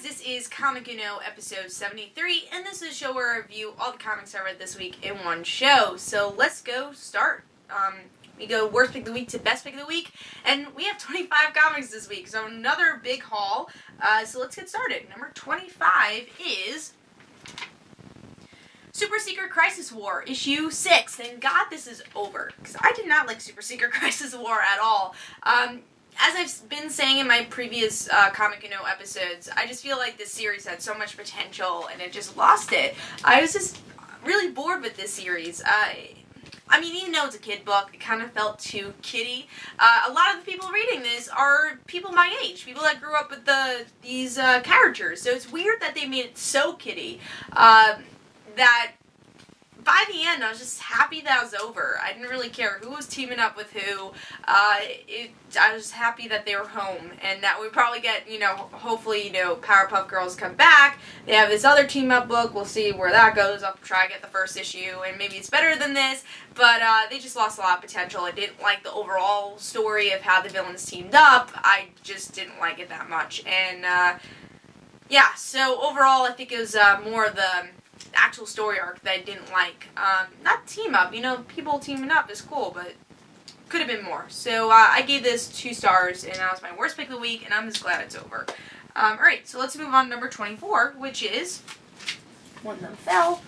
this is Comic Uno episode 73, and this is a show where I review all the comics I read this week in one show. So let's go start. We go worst pick of the week to best pick of the week, and we have 25 comics this week, so another big haul. So let's get started. Number 25 is Super Secret Crisis War, issue 6. Thank God this is over, because I did not like Super Secret Crisis War at all. As I've been saying in my previous Comic Uno episodes, I just feel like this series had so much potential, and it just lost it. I was just really bored with this series. I mean, even though it's a kid book, it kind of felt too kiddie. A lot of the people reading this are people my age, people that grew up with these characters. So it's weird that they made it so kiddie that by the end I was just happy that it was over. I didn't really care who was teaming up with who. I was just happy that they were home and that we probably get, you know, hopefully, you know, Powerpuff Girls come back. They have this other team up book. We'll see where that goes. I'll try to get the first issue and maybe it's better than this. But they just lost a lot of potential. I didn't like the overall story of how the villains teamed up. I just didn't like it that much. And yeah, so overall I think it was more of the actual story arc that I didn't like. Not team up, you know, people teaming up is cool, but could have been more. So I gave this 2 stars, and that was my worst pick of the week, and I'm just glad it's over. Alright, so let's move on to number 24, which is, one of them fell,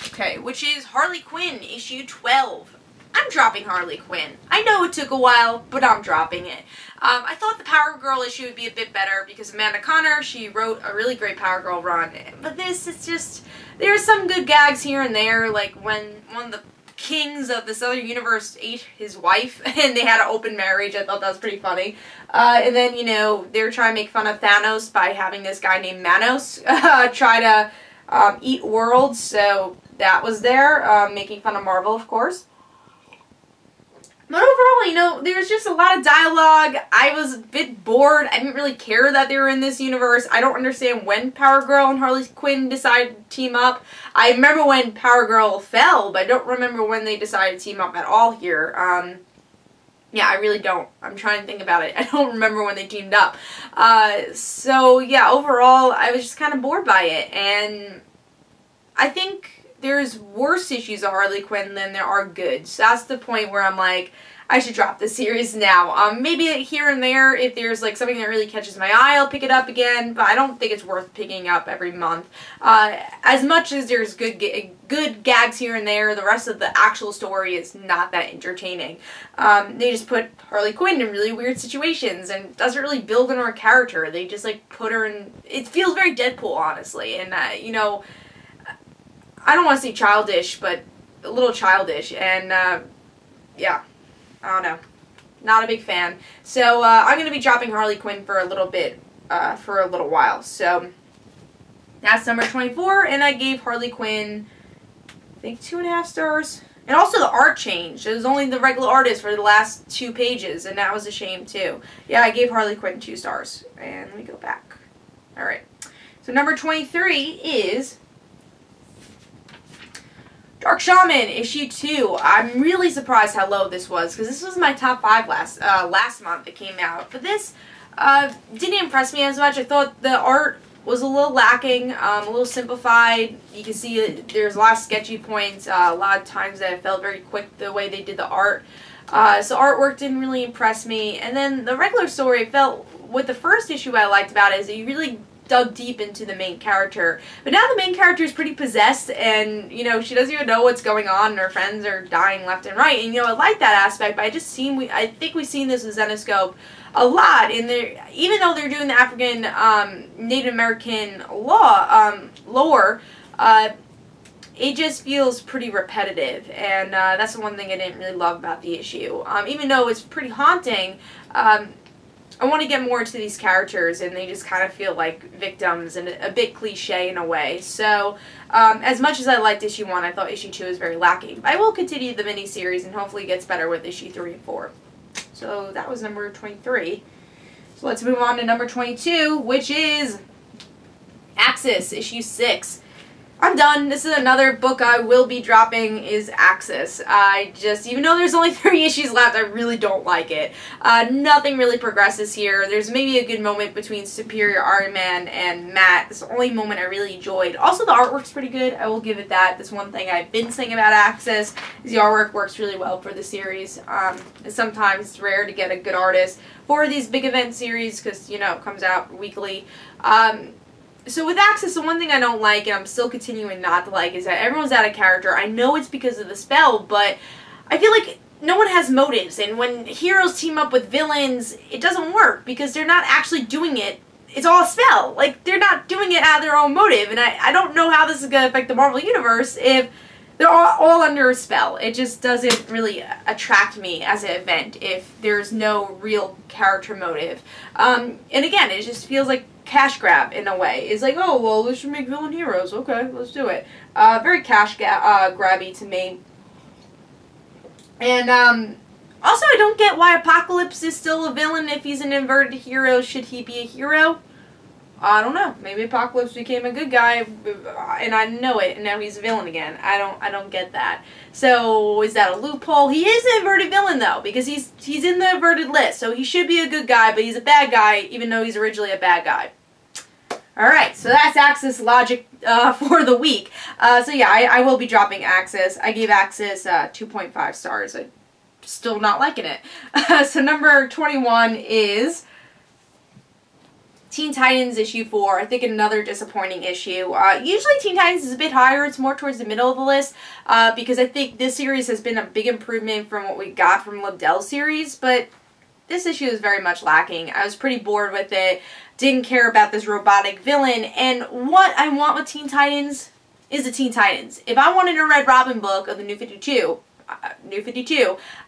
okay, which is Harley Quinn, issue 12. I'm dropping Harley Quinn. I know it took a while, but I'm dropping it. I thought the Power Girl issue would be a bit better because Amanda Connor, she wrote a really great Power Girl run. But this is just, there are some good gags here and there, like when one of the kings of this other universe ate his wife and they had an open marriage. I thought that was pretty funny. And then, you know, they were trying to make fun of Thanos by having this guy named Manos try to eat worlds. So that was there, making fun of Marvel, of course. But overall, you know, there was just a lot of dialogue. I was a bit bored. I didn't really care that they were in this universe. I don't understand when Power Girl and Harley Quinn decided to team up. I remember when Power Girl fell, but I don't remember when they decided to team up at all here. Yeah, I really don't. I'm trying to think about it. I don't remember when they teamed up. So, yeah, overall, I was just kind of bored by it. And I think there's worse issues of Harley Quinn than there are good. So that's the point where I'm like, I should drop the series now. Maybe here and there, if there's like something that really catches my eye, I'll pick it up again, but I don't think it's worth picking up every month. As much as there's good gags here and there, the rest of the actual story is not that entertaining. They just put Harley Quinn in really weird situations and doesn't really build in her character. They just like put her in, it feels very Deadpool, honestly, and you know, I don't want to say childish, but a little childish, and yeah, I don't know, not a big fan. So I'm going to be dropping Harley Quinn for a little bit, for a little while. So that's number 24, and I gave Harley Quinn, I think, 2.5 stars. And also the art changed. It was only the regular artist for the last 2 pages, and that was a shame too. Yeah, I gave Harley Quinn 2 stars. And let me go back. Alright, so number 23 is Dark Shaman, issue 2. I'm really surprised how low this was, because this was my top 5 last month it came out. But this didn't impress me as much. I thought the art was a little lacking, a little simplified. You can see there's a lot of sketchy points, a lot of times that it felt very quick the way they did the art. So artwork didn't really impress me. And then the regular story felt, with the first issue what I liked about it is that you really dug deep into the main character. But now the main character is pretty possessed, and, you know, she doesn't even know what's going on, and her friends are dying left and right. And, you know, I like that aspect, but I think we've seen this with Zenoscope a lot. And even though they're doing the African, Native American lore, it just feels pretty repetitive. And that's the one thing I didn't really love about the issue. Even though it's pretty haunting, I want to get more into these characters, and they just kind of feel like victims and a bit cliche in a way. So, as much as I liked issue 1, I thought issue 2 was very lacking. But I will continue the mini-series, and hopefully it gets better with issue 3 and 4. So, that was number 23. So, let's move on to number 22, which is Axis, issue 6. I'm done. This is another book I will be dropping, is Axis. Even though there's only 3 issues left, I really don't like it. Nothing really progresses here. There's maybe a good moment between Superior Iron Man and Matt. It's the only moment I really enjoyed. Also, the artwork's pretty good. I will give it that. That's one thing I've been saying about Axis, is the artwork works really well for the series. Sometimes it's rare to get a good artist for these big event series, because, you know, it comes out weekly. So with Axis, the one thing I don't like, and I'm still continuing not to like, is that everyone's out of character. I know it's because of the spell, but I feel like no one has motives. And when heroes team up with villains, it doesn't work because they're not actually doing it. It's all a spell. Like, they're not doing it out of their own motive. And I don't know how this is going to affect the Marvel Universe if they're all under a spell. It just doesn't really attract me as an event if there's no real character motive. And again, it just feels like cash grab in a way. It's like, oh, well, let's just make villain heroes. Okay, let's do it. Very cash grabby to me. And also, I don't get why Apocalypse is still a villain if he's an inverted hero. Should he be a hero? I don't know. Maybe Apocalypse became a good guy, and I didn't know it, and now he's a villain again. I don't get that. So is that a loophole? He is an inverted villain though, because he's in the inverted list, so he should be a good guy, but he's a bad guy, even though he's originally a bad guy. All right, so that's Axis logic for the week. So yeah, I will be dropping Axis. I gave Axis 2.5 stars. I'm still not liking it. So number 21 is Teen Titans issue 4. I think another disappointing issue. Usually Teen Titans is a bit higher. It's more towards the middle of the list because I think this series has been a big improvement from what we got from Lobdell's series, but this issue is very much lacking. I was pretty bored with it. Didn't care about this robotic villain, and what I want with Teen Titans is the Teen Titans. If I wanted a Red Robin book of the New 52,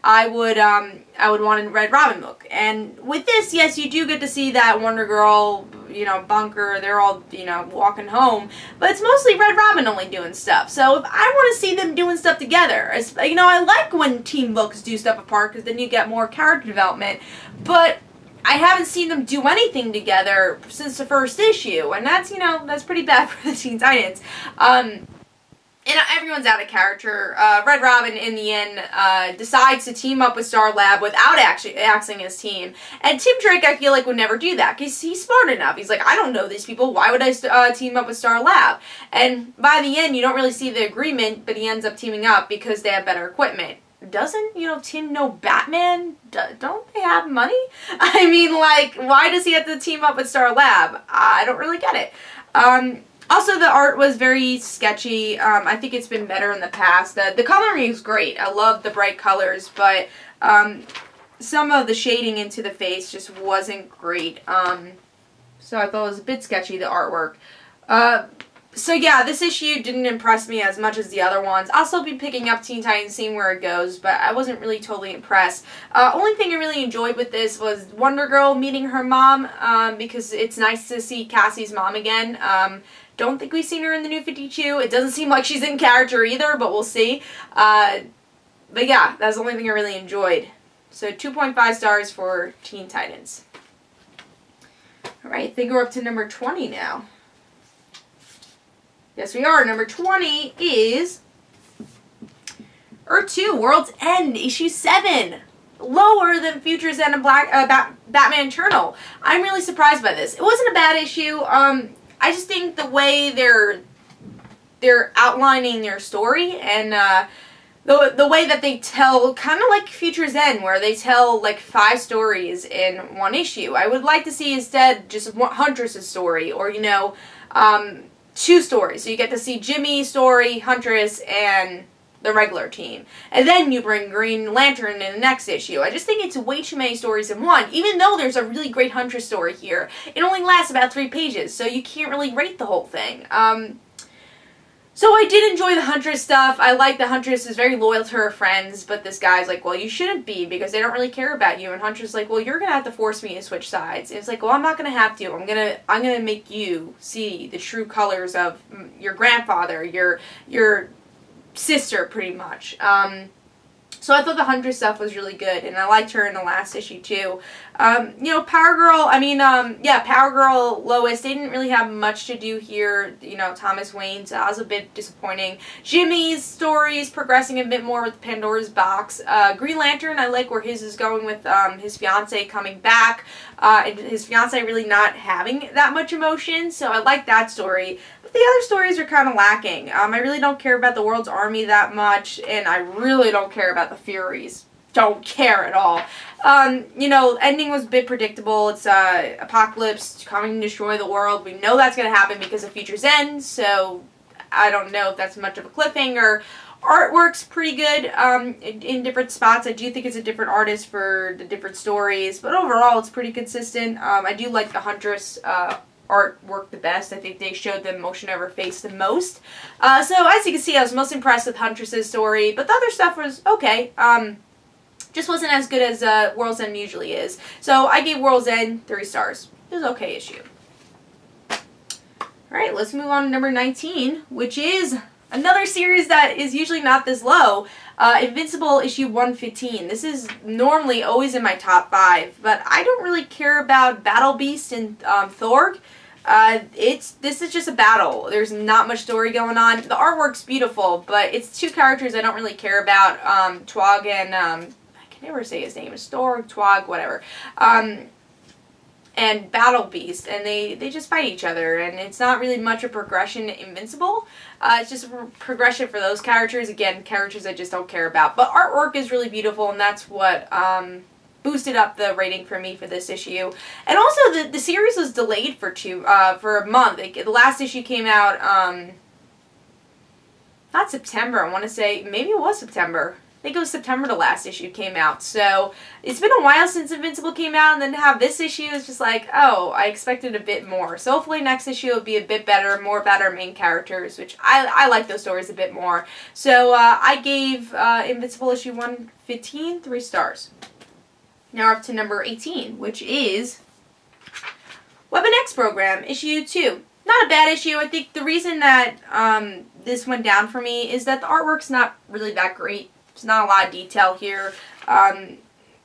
I would want a Red Robin book. And with this, yes, you do get to see that Wonder Girl, you know, bunker, they're all, you know, walking home, but it's mostly Red Robin only doing stuff. So if I want to see them doing stuff together, you know, I like when team books do stuff apart because then you get more character development, but I haven't seen them do anything together since the first issue, and that's, you know, that's pretty bad for the Teen Titans. And everyone's out of character. Red Robin, in the end, decides to team up with Star Lab without actually axing his team. And Tim Drake, I feel like, would never do that, because he's smart enough. He's like, I don't know these people. Why would I team up with Star Lab? And by the end, you don't really see the agreement, but he ends up teaming up because they have better equipment. Doesn't, you know, Tim know Batman? Don't they have money? I mean, like, why does he have to team up with Star Lab? I don't really get it. Also, the art was very sketchy. I think it's been better in the past. The coloring is great. I love the bright colors, but some of the shading into the face just wasn't great. So I thought it was a bit sketchy, the artwork. So yeah, this issue didn't impress me as much as the other ones. I'll still be picking up Teen Titans, seeing where it goes, but I wasn't really totally impressed. Only thing I really enjoyed with this was Wonder Girl meeting her mom, because it's nice to see Cassie's mom again. Don't think we've seen her in the New 52. It doesn't seem like she's in character either, but we'll see. But yeah, that's the only thing I really enjoyed. So 2.5 stars for Teen Titans. Alright, I think we're up to number 20 now. Yes, we are. Number 20 is Earth 2, World's End, issue 7. Lower than Futures End and Batman Eternal. I'm really surprised by this. It wasn't a bad issue. I just think the way they're outlining their story and the way that they tell, kind of like Futures End, where they tell like 5 stories in one issue. I would like to see instead just Huntress's story, or, you know, 2 stories. So you get to see Jimmy's story, Huntress, and the regular team. And then you bring Green Lantern in the next issue. I just think it's way too many stories in one, even though there's a really great Huntress story here. It only lasts about 3 pages, so you can't really rate the whole thing. So I did enjoy the Huntress stuff. I like that Huntress is very loyal to her friends, but this guy's like, well, you shouldn't be because they don't really care about you. And Huntress is like, well, you're gonna have to force me to switch sides. And it's like, well, I'm not gonna have to. I'm gonna make you see the true colors of your grandfather, your sister, pretty much. So I thought the Huntress stuff was really good, and I liked her in the last issue too. You know, Power Girl, Power Girl, Lois, they didn't really have much to do here, you know, Thomas Wayne, so that was a bit disappointing. Jimmy's story is progressing a bit more with Pandora's Box. Green Lantern, I like where his is going with his fiance coming back, and his fiance really not having that much emotion, so I like that story. But the other stories are kind of lacking. I really don't care about the World's Army that much, and I really don't care about the Furies. Don't care at all. You know, ending was a bit predictable. It's Apocalypse coming to destroy the world. We know that's going to happen because of Future's End, so I don't know if that's much of a cliffhanger. Artwork's pretty good in different spots. I do think it's a different artist for the different stories, but overall it's pretty consistent. I do like the Huntress artwork the best. I think they showed the emotion of her face the most. So as you can see, I was most impressed with Huntress's story, but the other stuff was okay. Just wasn't as good as World's End usually is. So I gave World's End 3 stars. It was an okay issue. Alright, let's move on to number 19, which is another series that is usually not this low. Invincible issue 115. This is normally always in my top 5, but I don't really care about Battle Beast and Thorg. This is just a battle. There's not much story going on. The artwork's beautiful, but it's 2 characters I don't really care about. Twog and, I can never say his name. It's Thorg, Twog, whatever. And Battle Beast, and they just fight each other, and it's not really much of progression to Invincible. It's just a progression for those characters. Again, characters I just don't care about. But artwork is really beautiful, and that's what boosted up the rating for me for this issue. And also, the series was delayed for a month. The last issue came out, not September, I want to say, maybe it was September. I think it was September the last issue came out. So it's been a while since Invincible came out, and then to have this issue is just like, oh, I expected a bit more. So hopefully next issue will be a bit better, more about our main characters, which I like those stories a bit more. So I gave Invincible issue 115 3 stars. Now we're up to number 18, which is Weapon X Program, issue 2. Not a bad issue. I think the reason that this went down for me is that the artwork's not really that great. There's not a lot of detail here. I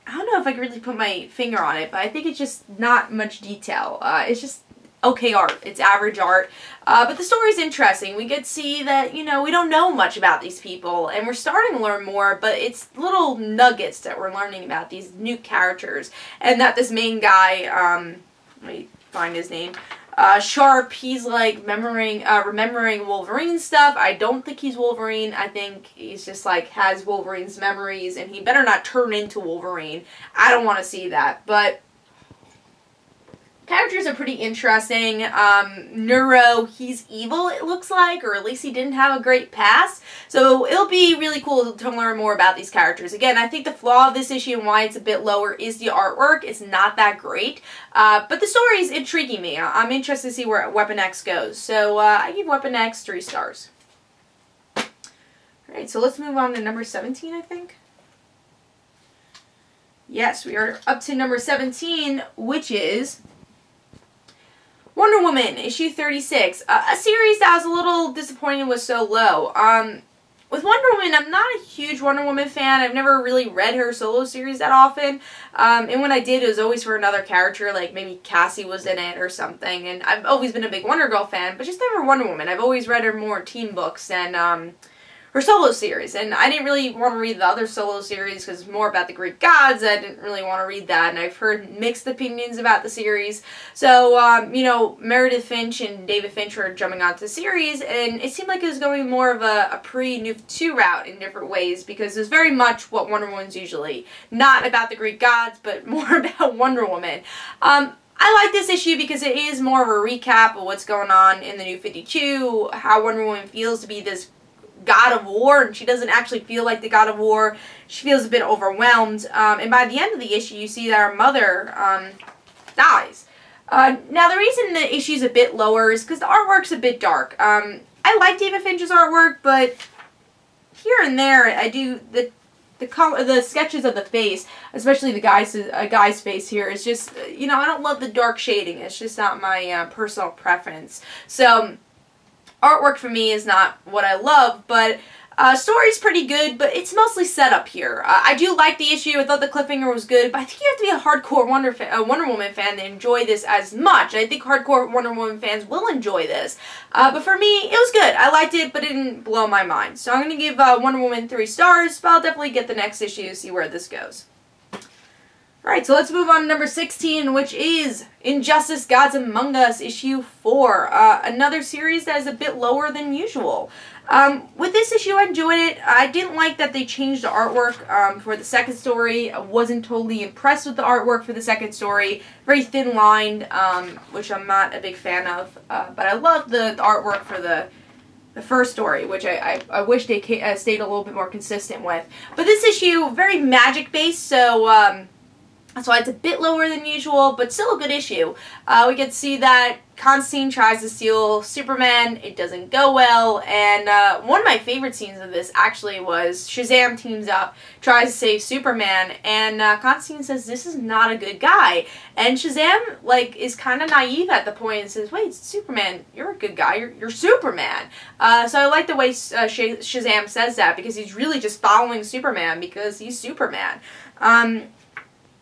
don't know if I can really put my finger on it, but I think it's just not much detail. It's just okay art. It's average art. But the story's interesting. We get to see that, you know, we don't know much about these people, and we're starting to learn more, but it's little nuggets that we're learning about these new characters. And that this main guy, let me find his name, Sharp, he's like remembering Wolverine stuff. I don't think he's Wolverine. I think he's just like has Wolverine's memories, and he better not turn into Wolverine. I don't want to see that, but characters are pretty interesting. Neuro, he's evil, it looks like, or at least he didn't have a great past. So it'll be really cool to learn more about these characters. Again, I think the flaw of this issue and why it's a bit lower is the artwork. It's not that great. But the story is intriguing me. I'm interested to see where Weapon X goes. So I give Weapon X 3 stars. Alright, so let's move on to number 17, I think. Yes, we are up to number 17, which is Wonder Woman, issue 36. A series that I was a little disappointed was so low. With Wonder Woman, I'm not a huge Wonder Woman fan. I've never really read her solo series that often. And when I did, it was always for another character, like maybe Cassie was in it or something. And I've always been a big Wonder Girl fan, but just never Wonder Woman. I've always read her more teen books than her solo series, and I didn't really want to read the other solo series because it's more about the Greek gods. I didn't really want to read that, and I've heard mixed opinions about the series. So, you know, Meredith Finch and David Finch were jumping onto the series, and it seemed like it was going more of a pre-New 2 route in different ways, because it's very much what Wonder Woman's usually. Not about the Greek gods, but more about Wonder Woman. I like this issue because it is more of a recap of what's going on in the New 52, how Wonder Woman feels to be this god of war, and she doesn't actually feel like the god of war. She feels a bit overwhelmed, and by the end of the issue you see that her mother dies. Now the reason the issue's a bit lower is because the artwork's a bit dark. I like David Finch's artwork, but here and there I do the sketches of the face, especially the guy's face here, is just, you know, I don't love the dark shading. It's just not my personal preference. So artwork for me is not what I love, but Story's pretty good, but it's mostly set up here. I do like the issue. I thought the cliffhanger was good, but I think you have to be a hardcore Wonder Woman fan to enjoy this as much. I think hardcore Wonder Woman fans will enjoy this. But for me, it was good. I liked it, but it didn't blow my mind. So I'm going to give Wonder Woman 3 stars, but I'll definitely get the next issue to see where this goes. Alright, so let's move on to number 16, which is Injustice Gods Among Us, issue 4. Another series that is a bit lower than usual. With this issue, I enjoyed it. I didn't like that they changed the artwork for the second story. I wasn't totally impressed with the artwork for the second story. Very thin-lined, which I'm not a big fan of. But I love the artwork for the first story, which I wish they stayed a little bit more consistent with. But this issue, very magic-based, so that's why it's a bit lower than usual, but still a good issue. We get to see that Constantine tries to steal Superman. It doesn't go well, and one of my favorite scenes of this actually was Shazam teams up, tries to save Superman, and Constantine says, "This is not a good guy." And Shazam, like, is kind of naive at the point and says, "Wait, Superman, you're a good guy. You're Superman." So I like the way Shazam says that, because he's really just following Superman because he's Superman.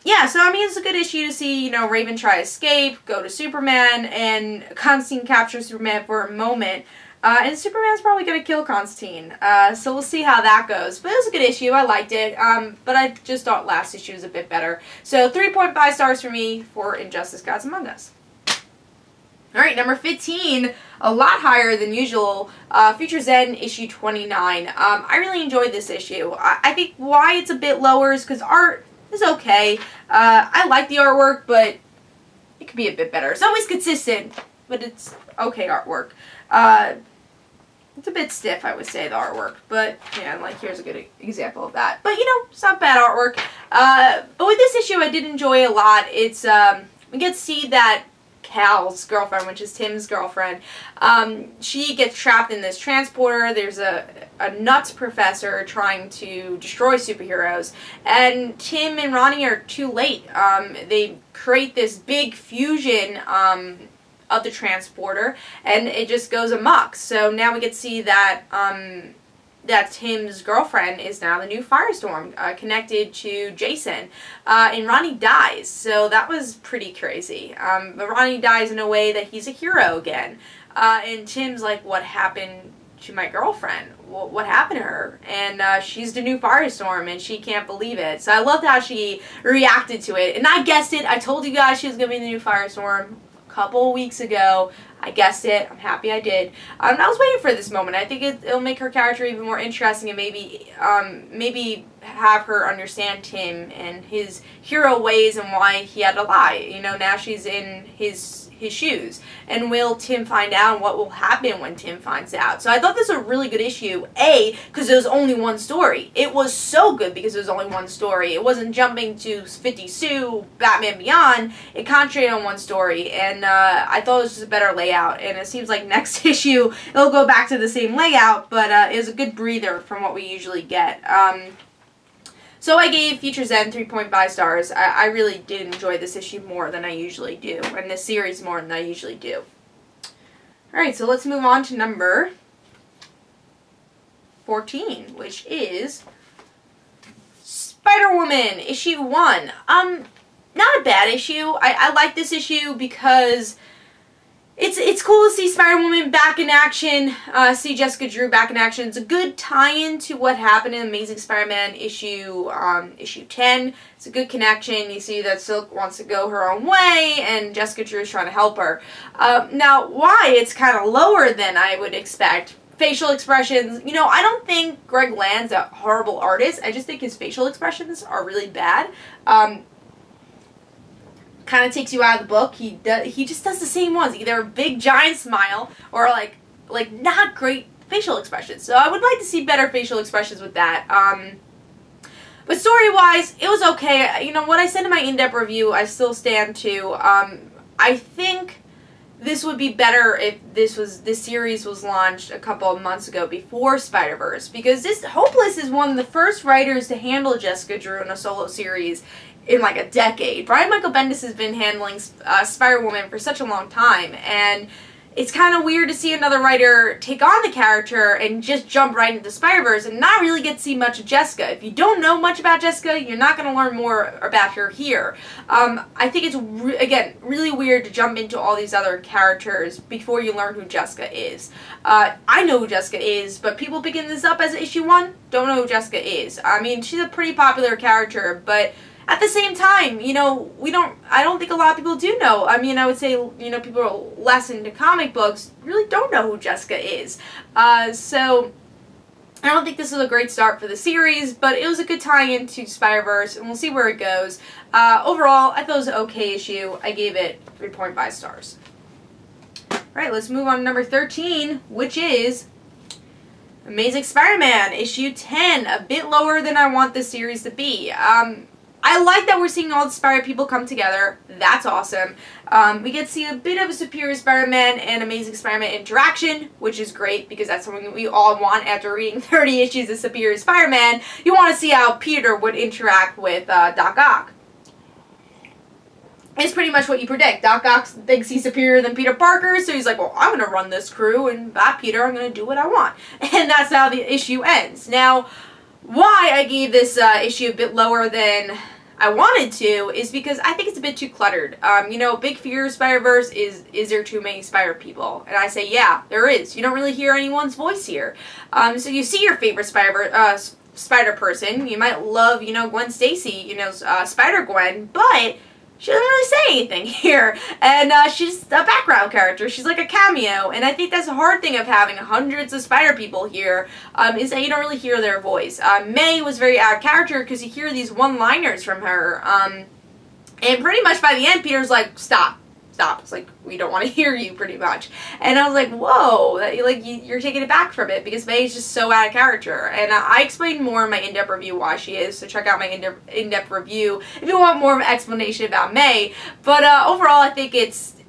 Yeah, so I mean, it's a good issue to see, you know, Raven try to escape, go to Superman, and Constantine captures Superman for a moment. And Superman's probably going to kill Constantine. So we'll see how that goes. But it was a good issue. I liked it. But I just thought last issue was a bit better. So 3.5 stars for me for Injustice Gods Among Us. Alright, number 15, a lot higher than usual, Future Zen issue 29. I really enjoyed this issue. I think why it's a bit lower is because art is okay. I like the artwork, but it could be a bit better. It's always consistent, but it's okay artwork. It's a bit stiff, I would say, the artwork, but yeah, like here's a good example of that. But you know, it's not bad artwork. But with this issue, I did enjoy a lot. It's we get to see that Cal's girlfriend, which is Tim's girlfriend, she gets trapped in this transporter. There's a nuts professor trying to destroy superheroes, and Tim and Ronnie are too late. They create this big fusion of the transporter, and it just goes amok. So now we get to see that that Tim's girlfriend is now the new Firestorm, connected to Jason, and Ronnie dies, so that was pretty crazy. But Ronnie dies in a way that he's a hero again, and Tim's like, "What happened to my girlfriend? What happened to her?" And she's the new Firestorm, and she can't believe it. So I loved how she reacted to it, and I guessed it. I told you guys she was going to be the new Firestorm a couple weeks ago. I guessed it. I'm happy I did. I was waiting for this moment. I think it'll make her character even more interesting, and maybe have her understand Tim and his hero ways and why he had to lie. You know, now she's in his shoes. And will Tim find out, and what will happen when Tim finds out? So I thought this was a really good issue, A, because there was only one story. It was so good because there was only one story. It wasn't jumping to 50 Sue, Batman Beyond. It concentrated on one story, and I thought it was just a better layout. And it seems like next issue it'll go back to the same layout, but it was a good breather from what we usually get. So I gave Future Zen 3.5 stars. I really did enjoy this issue more than I usually do, and this series more than I usually do. Alright, so let's move on to number 14, which is Spider-Woman, issue 1. Not a bad issue. I like this issue because it's cool to see Spider-Woman back in action, see Jessica Drew back in action. It's a good tie-in to what happened in Amazing Spider-Man issue 10. It's a good connection. You see that Silk wants to go her own way, and Jessica Drew is trying to help her. Now, why it's kind of lower than I would expect. Facial expressions, you know, I don't think Greg Land's a horrible artist. I just think his facial expressions are really bad. Kind of takes you out of the book. He just does the same ones, either a big giant smile or like not great facial expressions. So I would like to see better facial expressions with that. But story-wise, it was okay. You know, what I said in my in-depth review, I still stand to. I think this would be better if this series was launched a couple of months ago before Spider-Verse, because Hopeless is one of the first writers to handle Jessica Drew in a solo series in like a decade. Brian Michael Bendis has been handling Spider-Woman for such a long time, and it's kind of weird to see another writer take on the character and just jump right into Spider-Verse and not really get to see much of Jessica. If you don't know much about Jessica, you're not going to learn more about her here. I think it's, again, really weird to jump into all these other characters before you learn who Jessica is. I know who Jessica is, but people picking this up as issue 1 don't know who Jessica is. I mean, she's a pretty popular character, but at the same time, you know, I don't think a lot of people do know. I mean, I would say, you know, people are less into comic books really don't know who Jessica is. So I don't think this was a great start for the series, but it was a good tie-in to Spider-Verse, and we'll see where it goes. Overall, I thought it was an okay issue. I gave it 3.5 stars. Alright, let's move on to number 13, which is Amazing Spider-Man, issue 10. A bit lower than I want this series to be. I like that we're seeing all the Spider people come together. That's awesome. We get to see a bit of a Superior Spider-Man and Amazing Spider-Man interaction, which is great because that's something that we all want after reading 30 issues of Superior Spider-Man. You want to see how Peter would interact with Doc Ock. It's pretty much what you predict. Doc Ock thinks he's superior than Peter Parker, so he's like, well, I'm going to run this crew, and Peter, I'm going to do what I want. And that's how the issue ends. Now, why I gave this issue a bit lower than I wanted to is because I think it's a bit too cluttered. You know, big fear of Spider-Verse is there too many Spider people? And I say, yeah, there is. You don't really hear anyone's voice here. So you see your favorite Spider person. You might love, you know, Gwen Stacy, you know, Spider-Gwen, but she doesn't really say anything here, and she's a background character. She's like a cameo, and I think that's a hard thing of having hundreds of Spider people here, is that you don't really hear their voice. May was very out of character because you hear these one-liners from her, and pretty much by the end, Peter's like, stop. It's like, we don't want to hear you, pretty much. And I was like, whoa, you're taking it back from it, because May is just so out of character. And I explained more in my in-depth review why she is, so check out my in-depth review if you want more of an explanation about May. But overall, I think it's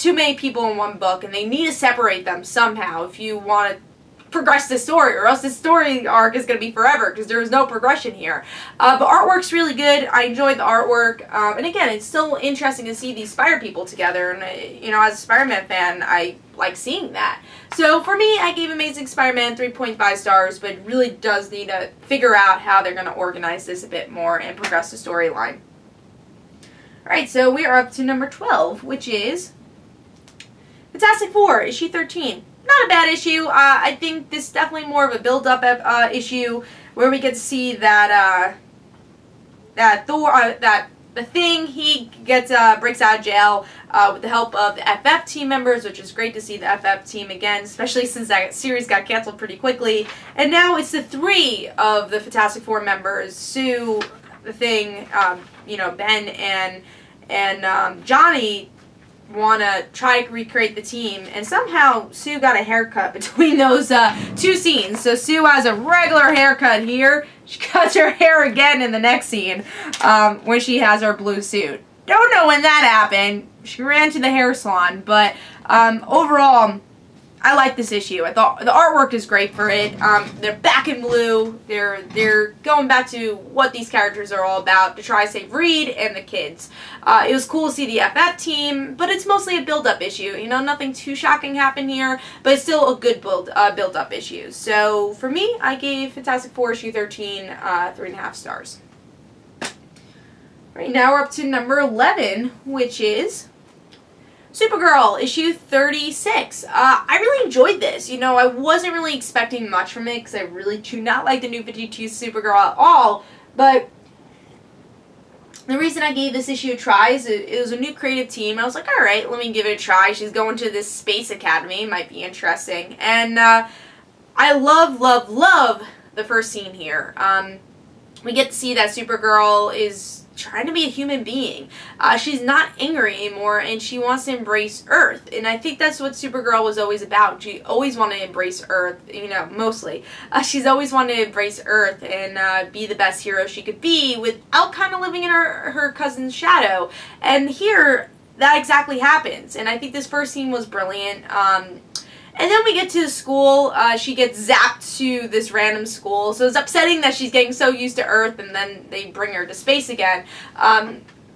too many people in one book, and they need to separate them somehow if you want to progress the story, or else the story arc is going to be forever because there is no progression here. But artwork's really good. I enjoyed the artwork, and again, it's still interesting to see these Spider people together, and you know, as a Spider-Man fan, I like seeing that. So for me, I gave Amazing Spider-Man 3.5 stars, but it really does need to figure out how they're going to organize this a bit more and progress the storyline. Alright, so we are up to number 12, which is Fantastic Four, issue 13. Not a bad issue. I think this is definitely more of a build-up issue where we get to see that the Thing, he gets breaks out of jail with the help of the FF team members, which is great to see the FF team again, especially since that series got canceled pretty quickly. And now it's the 3 of the Fantastic Four members: Sue, the Thing, you know, Ben, and Johnny, want to try to recreate the team, and somehow Sue got a haircut between those 2 scenes. So Sue has a regular haircut here. She cuts her hair again in the next scene when she has her blue suit. Don't know when that happened. She ran to the hair salon, but overall, I like this issue. I thought the artwork is great for it. They're back in blue. They're going back to what these characters are all about, to try to save Reed and the kids. It was cool to see the FF team, but it's mostly a build-up issue. You know, nothing too shocking happened here, but it's still a good build-up issue. So for me, I gave Fantastic Four issue 13 3.5 stars. Right now we're up to number 11, which is Supergirl, issue 36. I really enjoyed this. You know, I wasn't really expecting much from it because I really do not like the New 52 Supergirl at all, but the reason I gave this issue a try is it was a new creative team. I was like, alright, let me give it a try. She's going to this space academy. Might be interesting. And I love the first scene here. We get to see that Supergirl is trying to be a human being. She's not angry anymore, and she wants to embrace Earth. And I think that's what Supergirl was always about. She always wanted to embrace Earth, you know, mostly. She's always wanted to embrace Earth and be the best hero she could be without kind of living in her cousin's shadow. And here, that exactly happens. And I think this first scene was brilliant. And then we get to school. She gets zapped to this random school. So it's upsetting that she's getting so used to Earth, and then they bring her to space again.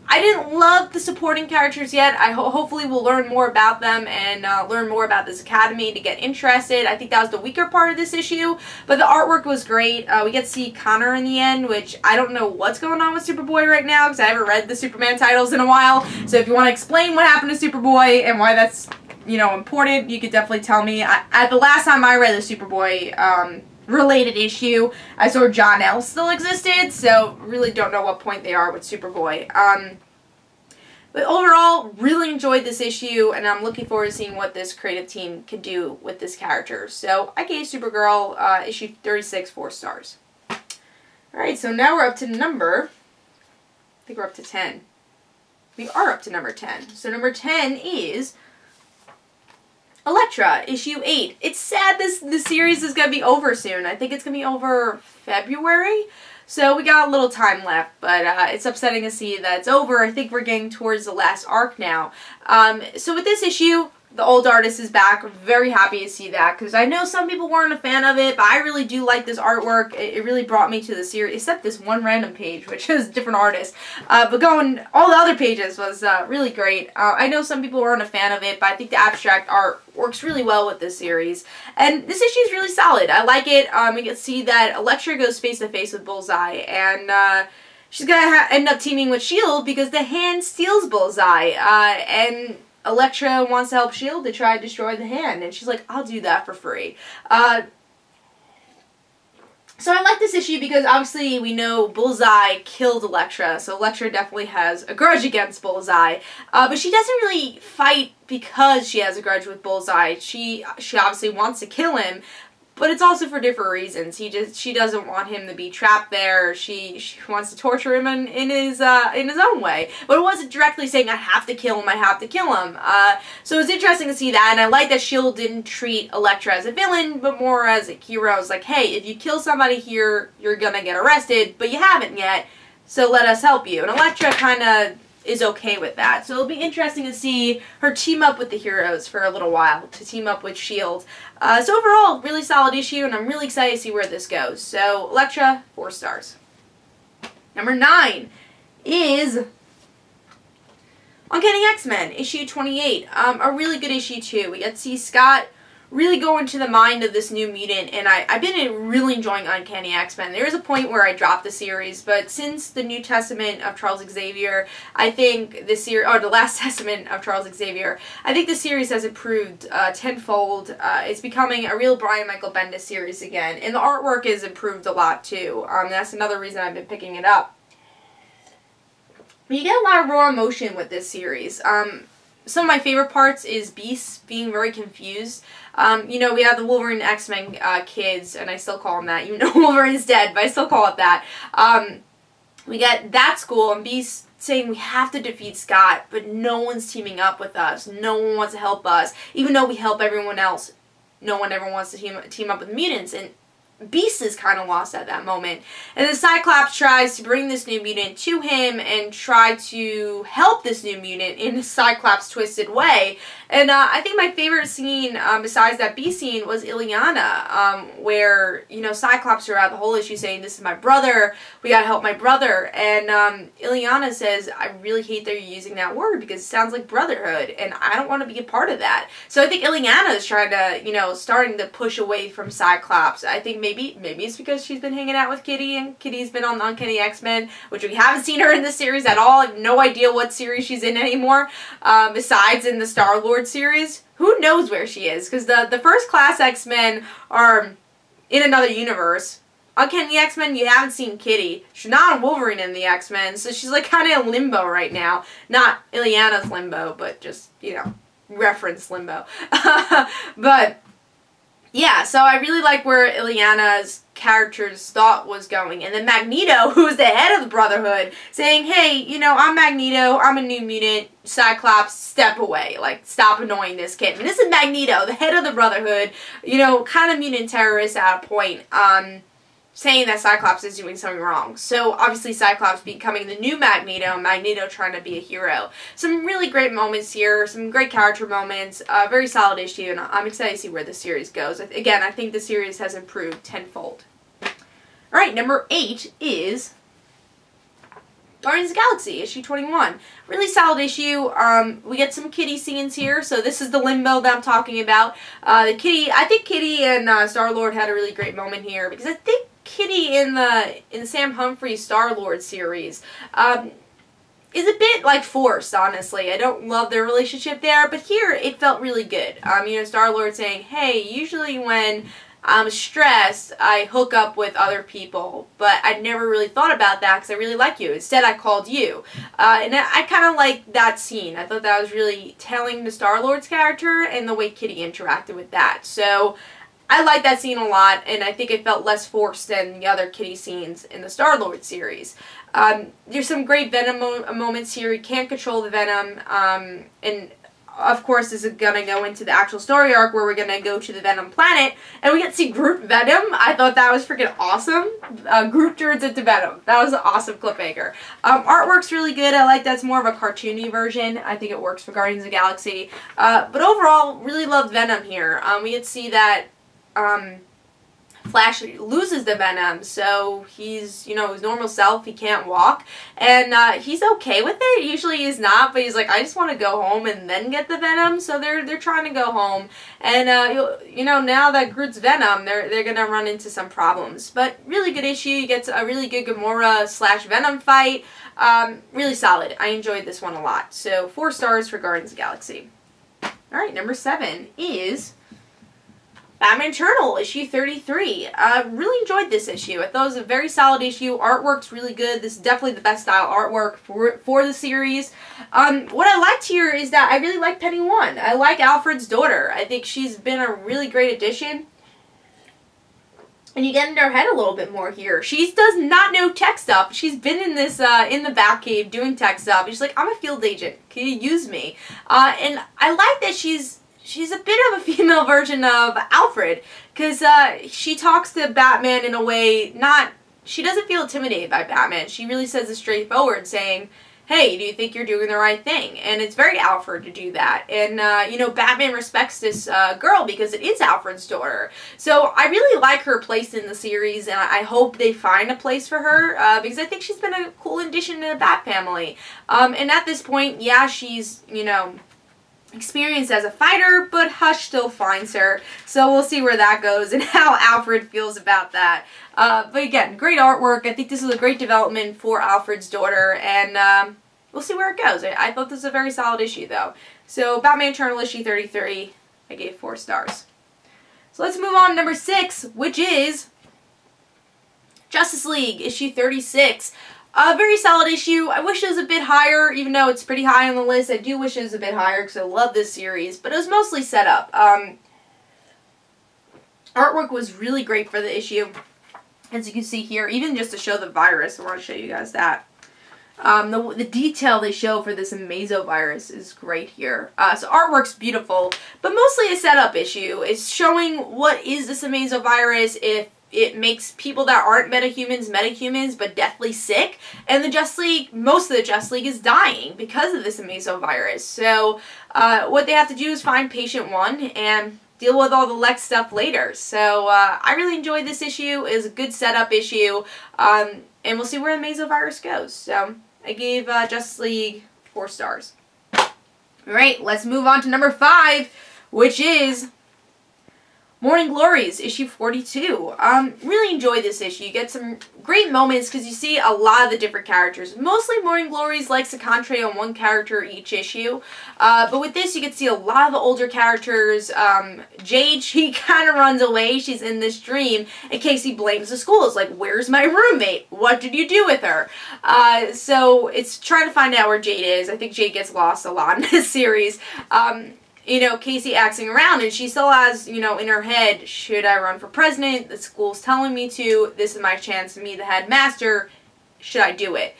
I didn't love the supporting characters yet. Hopefully we'll learn more about them and learn more about this academy to get interested. I think that was the weaker part of this issue, but the artwork was great. We get to see Connor in the end, which I don't know what's going on with Superboy right now because I haven't read the Superman titles in a while. So if you want to explain what happened to Superboy and why that's, you know, important, you could definitely tell me. At the last time I read the Superboy related issue, I saw John L. still existed, so really don't know what point they are with Superboy. But overall, really enjoyed this issue, and I'm looking forward to seeing what this creative team can do with this character. So I gave Supergirl issue 36 4 stars. Alright, so now we're up to number, I think we're up to 10. We are up to number 10. So number 10 is Elektra, issue 8. It's sad this series is going to be over soon. I think it's going to be over February. So we got a little time left, but it's upsetting to see that it's over. I think we're getting towards the last arc now. So with this issue, the old artist is back. I'm very happy to see that because I know some people weren't a fan of it, but I really do like this artwork. It really brought me to the series, except this one random page, which is a different artist. But all the other pages was really great. I know some people weren't a fan of it, but I think the abstract art works really well with this series. And this issue is really solid. I like it. We get to see that Elektra goes face to face with Bullseye, and she's going to end up teaming with S.H.I.E.L.D. because the Hand steals Bullseye, and Elektra wants to help S.H.I.E.L.D. to try to destroy the Hand, and she's like, I'll do that for free. So I like this issue because obviously we know Bullseye killed Elektra, so Elektra definitely has a grudge against Bullseye. But she doesn't really fight because she has a grudge with Bullseye. She obviously wants to kill him, but it's also for different reasons. She doesn't want him to be trapped there. She wants to torture him in his own way. But it wasn't directly saying, I have to kill him, I have to kill him. So it's interesting to see that, and I like that S.H.I.E.L.D. didn't treat Elektra as a villain, but more as a hero. It's like, hey, if you kill somebody here, you're gonna get arrested, but you haven't yet, so let us help you. And Elektra kind of is okay with that. So it'll be interesting to see her team up with the heroes for a little while, to team up with S.H.I.E.L.D. So overall, really solid issue, and I'm really excited to see where this goes. So Elektra, 4 stars. Number 9 is Uncanny X-Men, issue 28. A really good issue too. We get to see Scott really go into the mind of this new mutant, and I've been really enjoying Uncanny X-Men. There is a point where I dropped the series, but since the New Testament of Charles Xavier, I think this series, or the Last Testament of Charles Xavier, I think the series has improved tenfold. It's becoming a real Brian Michael Bendis series again, and the artwork has improved a lot too. That's another reason I've been picking it up. You get a lot of raw emotion with this series. Some of my favorite parts is Beast being very confused. You know, we have the Wolverine X-Men kids, and I still call them that, even though Wolverine's dead, but I still call it that. We get that school, and Beast saying we have to defeat Scott, but no one's teaming up with us. No one wants to help us. Even though we help everyone else, no one ever wants to team up with mutants, and Beast is kind of lost at that moment. And then Cyclops tries to bring this new mutant to him and try to help this new mutant in a Cyclops twisted way. And I think my favorite scene, besides that Beast scene, was Illyana, where, you know, Cyclops throughout the whole issue saying, this is my brother, we gotta help my brother. And Illyana says, I really hate that you're using that word because it sounds like brotherhood, and I don't want to be a part of that. So I think Illyana is trying to, you know, starting to push away from Cyclops. I think maybe it's because she's been hanging out with Kitty, and Kitty's been on the Uncanny X-Men, which we haven't seen her in this series at all. I have no idea what series she's in anymore, besides in the Star-Lord series. Who knows where she is, because the first class X-Men are in another universe. Uncanny X-Men, you haven't seen Kitty. She's not a Wolverine in the X-Men, so she's like kind of in limbo right now. Not Illyana's limbo, but just, you know, reference limbo. But yeah, so I really like where Illyana's character's thought was going. And then Magneto, who's the head of the Brotherhood, saying, hey, you know, I'm Magneto, I'm a new mutant, Cyclops, step away. Like, stop annoying this kid. And this is Magneto, the head of the Brotherhood, you know, kind of mutant terrorist at a point, saying that Cyclops is doing something wrong. So obviously Cyclops becoming the new Magneto, Magneto trying to be a hero. Some really great moments here, some great character moments, very solid issue, and I'm excited to see where the series goes. Again, I think the series has improved tenfold. Alright, number 8 is Guardians of the Galaxy, issue 21. Really solid issue. We get some Kitty scenes here, so this is the limbo that I'm talking about. I think Kitty and Star-Lord had a really great moment here, because I think Kitty in the Sam Humphries Star-Lord series is a bit, like, forced, honestly. I don't love their relationship there, but here it felt really good. You know, Star-Lord saying, hey, usually when I'm stressed, I hook up with other people, but I never really thought about that because I really like you. Instead, I called you. And I kind of like that scene. I thought that was really telling the Star-Lord's character and the way Kitty interacted with that. So I like that scene a lot, and I think it felt less forced than the other Kitty scenes in the Star-Lord series. There's some great Venom moments here. He can't control the Venom, and of course, this is going to go into the actual story arc where we're going to go to the Venom planet, and we get to see Groot Venom. I thought that was freaking awesome. Groot turns into Venom. That was an awesome cliffhanger. Artwork's really good. I like that's more of a cartoony version. I think it works for Guardians of the Galaxy. But overall, really loved Venom here. We get to see that Flash loses the Venom, so he's, you know, his normal self. He can't walk, and he's okay with it. Usually he's not, but he's like, I just want to go home and then get the Venom. So they're trying to go home, and you know, now that Groot's Venom, they're gonna run into some problems. But really good issue. You get a really good Gamora / Venom fight. Really solid. I enjoyed this one a lot. So 4 stars for Guardians of the Galaxy. All right, number 7 is Batman Eternal, issue 33. Really enjoyed this issue. I thought it was a very solid issue. Artwork's really good. This is definitely the best style artwork for the series. What I liked here is that I really like Penny One. I like Alfred's daughter. I think she's been a really great addition. And you get into her head a little bit more here. She does not know tech stuff. She's been in this, in the Batcave doing tech stuff. She's like, I'm a field agent. Can you use me? And I like that she's a bit of a female version of Alfred, because she talks to Batman in a way she doesn't feel intimidated by Batman. She really says it straightforward, saying, hey, do you think you're doing the right thing? And it's very Alfred to do that. And, you know, Batman respects this girl because it is Alfred's daughter. So I really like her place in the series, and I hope they find a place for her, because I think she's been a cool addition to the Bat family. And at this point, yeah, she's, you know, experienced as a fighter, but Hush still finds her. So we'll see where that goes and how Alfred feels about that. But again, great artwork. I think this is a great development for Alfred's daughter, and we'll see where it goes. I thought this was a very solid issue, though. So Batman Eternal issue 33, I gave 4 stars. So let's move on to number 6, which is Justice League issue 36. A very solid issue. I wish it was a bit higher, even though it's pretty high on the list. I do wish it was a bit higher because I love this series, but it was mostly set up. Artwork was really great for the issue, as you can see here, even just to show the virus. I want to show you guys that. The detail they show for this Amazo virus is great here. So artwork's beautiful, but mostly a setup issue. It's showing what is this Amazo virus, if it makes people that aren't metahumans, but deathly sick. And the Justice League, most of the Justice League is dying because of this Amazo virus. So what they have to do is find Patient 1 and deal with all the Lex stuff later. So I really enjoyed this issue. It was a good setup issue. And we'll see where the Amazo virus goes. So I gave Justice League 4 stars. Alright, let's move on to number 5, which is Morning Glories, issue 42. Really enjoyed this issue. You get some great moments because you see a lot of the different characters. Mostly Morning Glories likes to concentrate on one character each issue. But with this, you get to see a lot of the older characters. Jade, she kind of runs away. She's in this dream. And Casey blames the school. It's like, where's my roommate? What did you do with her? So it's trying to find out where Jade is. I think Jade gets lost a lot in this series. You know, Casey axing around, and she still has, you know, in her head, should I run for president? The school's telling me to. This is my chance to meet the headmaster. Should I do it?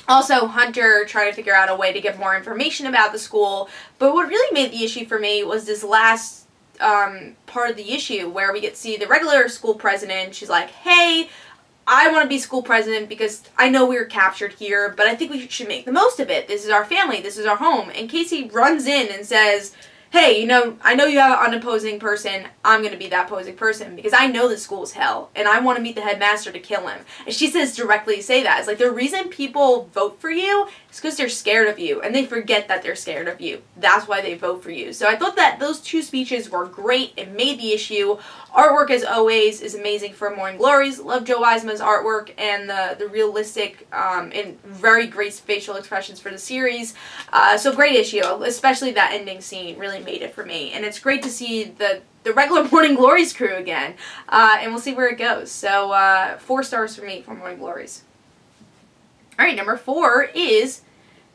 Also, Hunter trying to figure out a way to get more information about the school. But what really made the issue for me was this last part of the issue where we get to see the regular school president. She's like, hey, I want to be school president because I know we were captured here, but I think we should make the most of it. This is our family. This is our home. And Casey runs in and says, hey, you know, I know you have an unopposing person, I'm going to be that opposing person because I know the school's hell and I want to meet the headmaster to kill him. And she says directly say that. It's like the reason people vote for you is because they're scared of you and they forget that they're scared of you. That's why they vote for you. So I thought that those two speeches were great. It made the issue. Artwork, as always, is amazing for Morning Glories. Love Joe Eisman's artwork and the realistic and very great facial expressions for the series. So great issue, especially that ending scene really made it for me. And it's great to see the regular Morning Glories crew again. And we'll see where it goes. So 4 stars for me for Morning Glories. Alright, number 4 is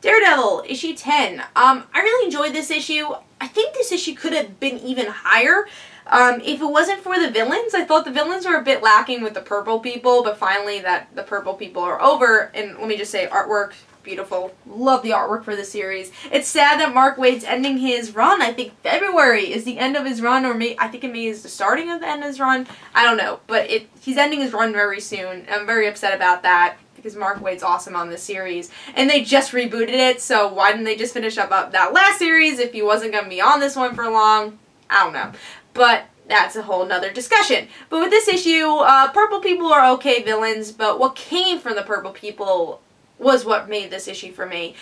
Daredevil, issue 10. I really enjoyed this issue. I think this issue could have been even higher. If it wasn't for the villains, I thought the villains were a bit lacking with the purple people, but finally that the purple people are over, and let me just say, artwork, beautiful. Love the artwork for the series. It's sad that Mark Waid's ending his run. I think February is the end of his run, or I think it may is the starting of the end of his run. I don't know, but he's ending his run very soon. I'm very upset about that, because Mark Waid's awesome on this series. And they just rebooted it, so why didn't they just finish up that last series if he wasn't going to be on this one for long? I don't know. But that's a whole nother discussion. But with this issue, purple people are okay villains, but what came from the purple people was what made this issue for me.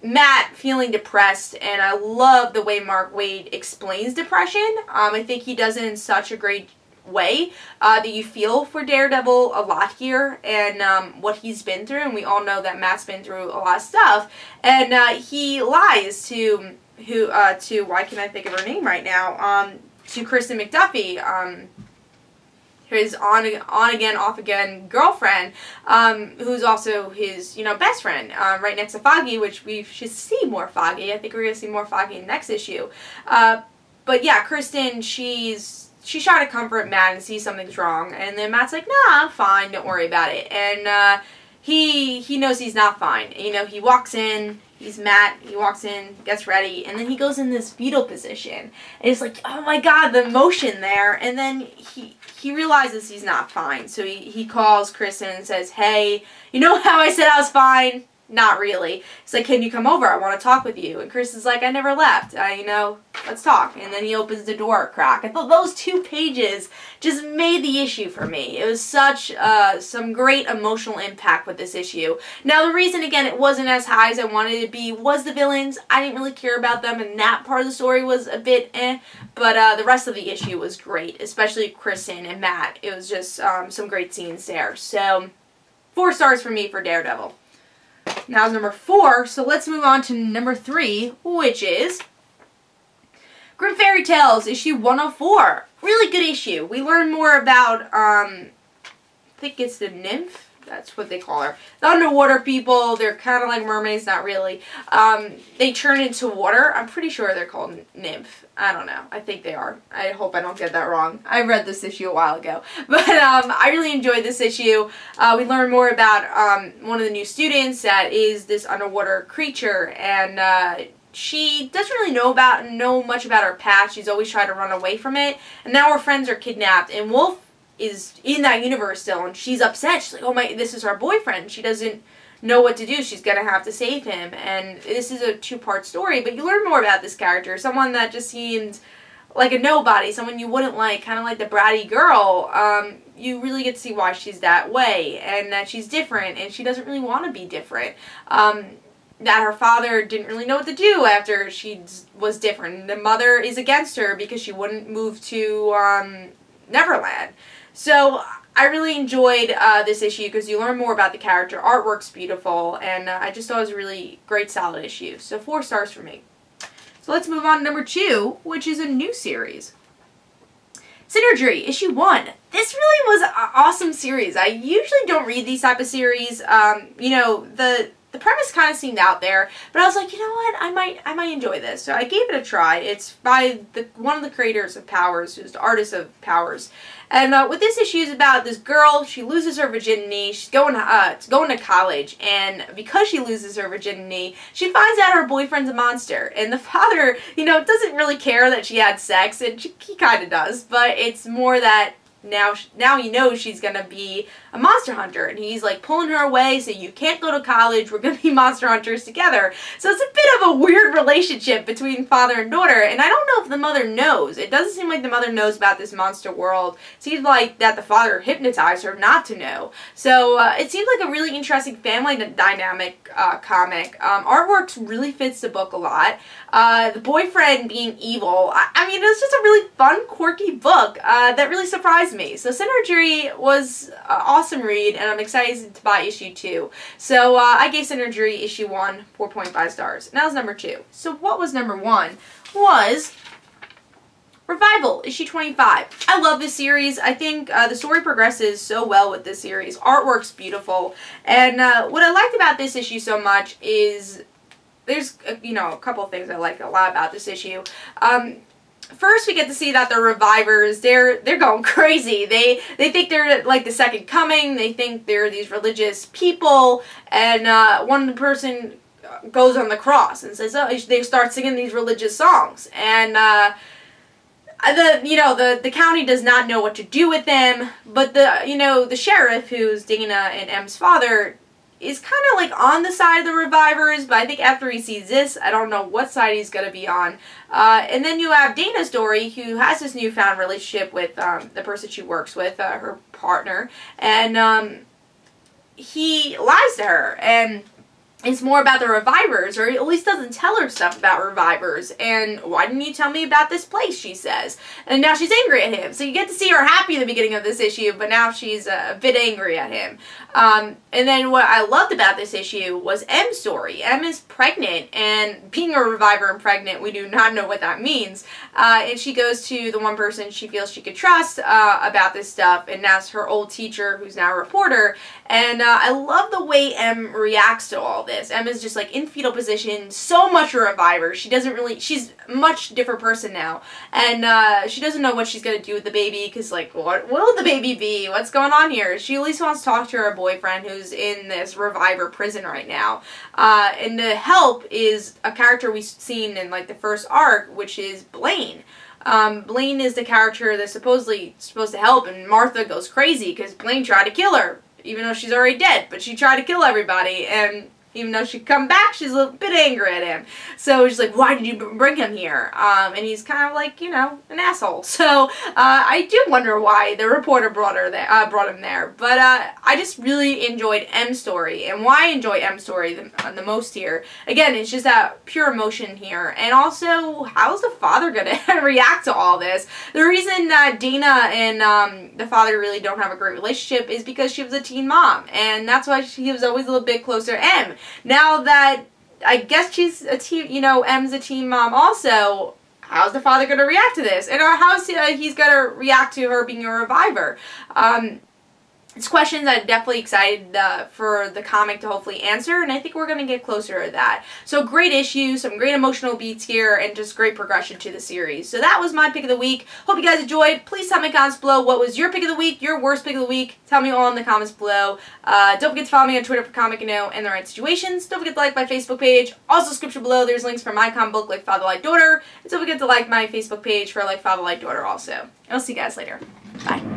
Matt feeling depressed, and I love the way Mark Waid explains depression. I think he does it in such a great way that you feel for Daredevil a lot here, and what he's been through, and we all know that Matt's been through a lot of stuff, and he lies to why can't I think of her name right now, to Kristen McDuffie, his on-again, off-again girlfriend, who's also his, best friend, right next to Foggy, which we should see more Foggy. I think we're going to see more Foggy in the next issue. But yeah, Kristen, she's trying to comfort Matt and see something's wrong, and then Matt's like, nah, I'm fine, don't worry about it. And he knows he's not fine. He walks in, he's Matt, he walks in, gets ready, and then he goes in this fetal position. And it's like, oh my god, the emotion there. And then he realizes he's not fine. So he calls Kristen and says, hey, you know how I said I was fine? Not really. He's like, can you come over? I want to talk with you. And Kristen's like, I never left. Let's talk. And then he opens the door a crack. I thought those 2 pages just made the issue for me. It was such some great emotional impact with this issue. Now, the reason, again, it wasn't as high as I wanted it to be was the villains. I didn't really care about them, and that part of the story was a bit eh. But the rest of the issue was great, especially Kristen and Matt. It was just some great scenes there. So, 4 stars for me for Daredevil. Now is number 4, so let's move on to number 3, which is Grimm Fairy Tales, issue 104. Really good issue. We learn more about, I think it's the nymph. That's what they call her. The underwater people, they're kind of like mermaids, not really. They turn into water. I'm pretty sure they're called nymph. I don't know. I think they are. I hope I don't get that wrong. I read this issue a while ago. But I really enjoyed this issue. We learn more about one of the new students that is this underwater creature, and she doesn't really know much about her past. She's always tried to run away from it, and now her friends are kidnapped, and Wolf is in that universe still, and she's upset. She's like, oh my, this is our boyfriend. She doesn't know what to do. She's gonna have to save him, and this is a 2-part story, but you learn more about this character. Someone that just seems like a nobody, someone you wouldn't like, kind of like the bratty girl. You really get to see why she's that way, and that she's different, and she doesn't really want to be different. That her father didn't really know what to do after she was different. The mother is against her because she wouldn't move to Neverland. So I really enjoyed this issue because you learn more about the character. Artwork's beautiful, and I just thought it was a really great, solid issue. So 4 stars for me. So let's move on to number 2, which is a new series. Synergy, issue 1. This really was an awesome series. I usually don't read these type of series. The premise kind of seemed out there, but I was like, you know what, I might enjoy this. So I gave it a try. It's by one of the creators of Powers, who's the artist of Powers. And what this issue is about, this girl, she loses her virginity, she's going to college, and because she loses her virginity, she finds out her boyfriend's a monster. And the father, doesn't really care that she had sex, and he kind of does, but it's more that now he knows she's gonna be a monster hunter, and he's like pulling her away, so you can't go to college, we're gonna be monster hunters together. So it's a bit of a weird relationship between father and daughter, and I don't know if the mother knows. It doesn't seem like the mother knows about this monster world. It seems like that the father hypnotized her not to know. So it seems like a really interesting family dynamic comic. Artwork really fits the book a lot. The boyfriend being evil, I mean, it was just a really fun, quirky book that really surprised me. So Sinergy was an awesome read, and I'm excited to buy issue 2. So I gave Sinergy issue 1 4.5 stars. And that was number 2. So what was number 1? Was Revival, issue 25. I love this series. I think the story progresses so well with this series. Artwork's beautiful. And what I liked about this issue so much is there's, you know, a couple of things I like a lot about this issue. First, we get to see that the Revivers, they're going crazy. They think they're like the second coming. They think they're these religious people. And one person goes on the cross and says, oh, they start singing these religious songs. And the county does not know what to do with them. But the sheriff, who's Dana and M's father, is kind of like on the side of the Revivers, but I think after he sees this, I don't know what side he's going to be on. And then you have Dana's story, who has this newfound relationship with the person she works with, her partner, and he lies to her, and it's more about the Revivers, or at least doesn't tell her stuff about Revivers. And why didn't you tell me about this place, she says. And now she's angry at him. So you get to see her happy at the beginning of this issue, but now she's a bit angry at him. And then what I loved about this issue was M's story. M is pregnant, and being a Reviver and pregnant, we do not know what that means. And she goes to the one person she feels she could trust about this stuff, and that's her old teacher, who's now a reporter. And I love the way M reacts to all this. M is just like in fetal position, so much a Reviver. She's a much different person now. And she doesn't know what she's going to do with the baby, because like, what will the baby be? What's going on here? She at least wants to talk to her boyfriend, who's in this Reviver prison right now. And the help is a character we've seen in like the first arc, which is Blaine. Blaine is the character that's supposedly supposed to help, and Martha goes crazy because Blaine tried to kill her, even though she's already dead, but she tried to kill everybody, and even though she'd come back, she's a little bit angry at him. So she's like, why did you bring him here? And he's kind of like, an asshole. So I do wonder why the reporter brought him there. But I just really enjoyed M's story. And why I enjoy M's story the most here, again, it's just that pure emotion here. And also, how's the father going to react to all this? The reason that Dana and the father really don't have a great relationship is because she was a teen mom. And that's why he was always a little bit closer to M. Now that I guess she's a teen, M's a teen mom also, how's the father going to react to this? And how's he's going to react to her being a Reviver? It's questions I'm definitely excited for the comic to hopefully answer, and I think we're going to get closer to that. So great issue, some great emotional beats here, and just great progression to the series. So that was my pick of the week. Hope you guys enjoyed. Please tell me in the comments below what was your pick of the week, your worst pick of the week. Tell me all in the comments below. Don't forget to follow me on Twitter for Comic and the Right Situations. Don't forget to like my Facebook page. Also, description below, there's links for my comic book, Like Father, Like Daughter. And don't forget to like my Facebook page for Like Father, Like Daughter also. And I'll see you guys later. Bye.